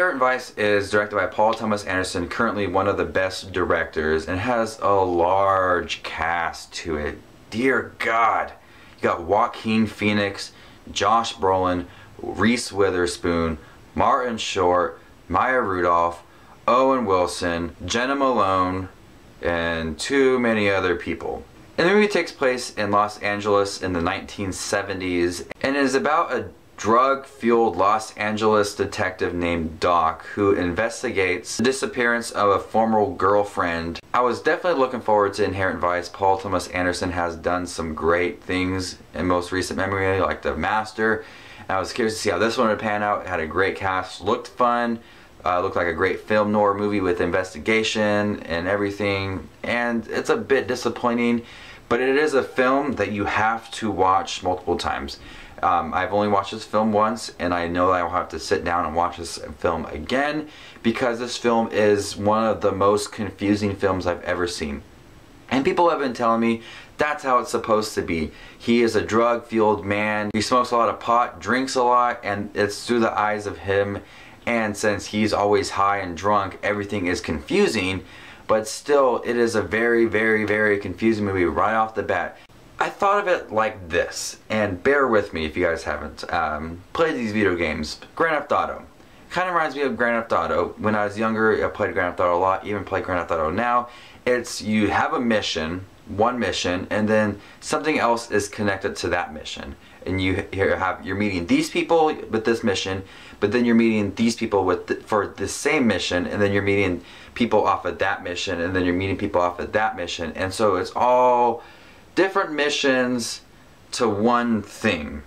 Inherent Vice is directed by Paul Thomas Anderson, currently one of the best directors, and has a large cast to it. Dear God. You got Joaquin Phoenix, Josh Brolin, Reese Witherspoon, Martin Short, Maya Rudolph, Owen Wilson, Jenna Malone, and too many other people. And the movie takes place in Los Angeles in the 1970s and is about a drug-fueled Los Angeles detective named Doc who investigates the disappearance of a former girlfriend. I was definitely looking forward to Inherent Vice. Paul Thomas Anderson has done some great things in most recent memory, like The Master. And I was curious to see how this one would pan out. It had a great cast, looked fun. Looked like a great film noir movie with investigation and everything, and it's a bit disappointing, but it is a film that you have to watch multiple times. I've only watched this film once, and I know that I will have to sit down and watch this film again because this film is one of the most confusing films I've ever seen. And people have been telling me that's how it's supposed to be. He is a drug-fueled man, he smokes a lot of pot, drinks a lot, and it's through the eyes of him. And since he's always high and drunk, everything is confusing, but still it is a very, very, very confusing movie right off the bat. I thought of it like this, and bear with me if you guys haven't played these video games. Grand Theft Auto. Kind of reminds me of Grand Theft Auto. When I was younger, I played Grand Theft Auto a lot, even play Grand Theft Auto now. It's you have a mission, one mission, and then something else is connected to that mission. And you're meeting these people with this mission, but then you're meeting these people for the same mission, and then you're meeting people off of that mission, and then you're meeting people off of that mission, and so it's all different missions to one thing.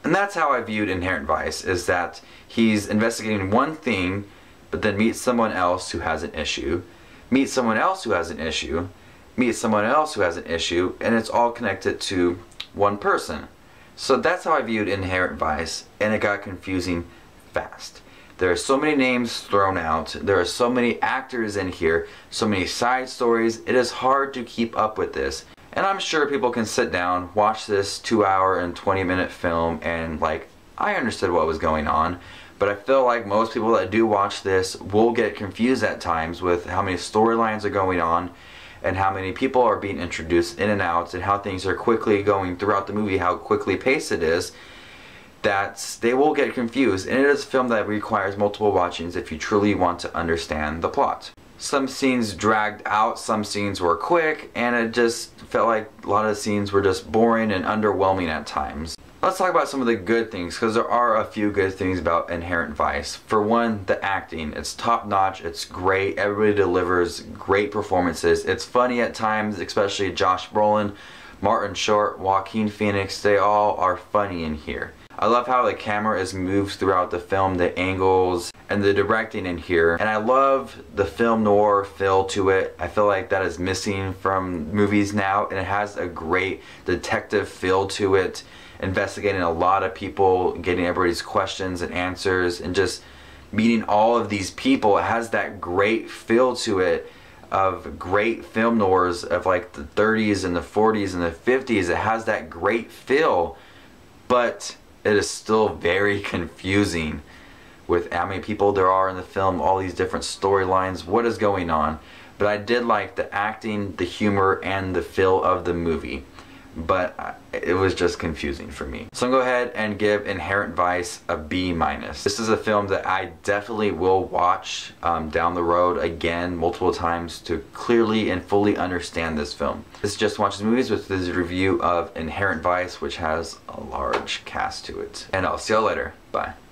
And that's how I viewed Inherent Vice, is that he's investigating one thing, but then meets someone else who has an issue, meets someone else who has an issue, meets someone else who has an issue, and it's all connected to one person. So that's how I viewed Inherent Vice, and it got confusing fast. There are so many names thrown out, there are so many actors in here, so many side stories, it is hard to keep up with this. And I'm sure people can sit down, watch this 2-hour and 20-minute film, and like, I understood what was going on, but I feel like most people that do watch this will get confused at times with how many storylines are going on, and how many people are being introduced in and out, and how things are quickly going throughout the movie, how quickly paced it is, that they will get confused. And it is a film that requires multiple watchings if you truly want to understand the plot. Some scenes dragged out, some scenes were quick, and it just felt like a lot of the scenes were just boring and underwhelming at times. Let's talk about some of the good things, because there are a few good things about Inherent Vice. For one, the acting. It's top notch, it's great, everybody delivers great performances. It's funny at times, especially Josh Brolin, Martin Short, Joaquin Phoenix, they all are funny in here. I love how the camera is moved throughout the film, the angles, and the directing in here. And I love the film noir feel to it. I feel like that is missing from movies now, and it has a great detective feel to it. Investigating a lot of people, getting everybody's questions and answers, and just meeting all of these people. It has that great feel to it of great film noirs of like the 30s and the 40s and the 50s. It has that great feel, but it is still very confusing with how many people there are in the film, all these different storylines, what is going on. But I did like the acting, the humor, and the feel of the movie. But it was just confusing for me. So I'm going to go ahead and give Inherent Vice a B-. This is a film that I definitely will watch down the road again multiple times to clearly and fully understand this film. This is Just Watches Movies with this review of Inherent Vice, which has a large cast to it. And I'll see y'all later. Bye.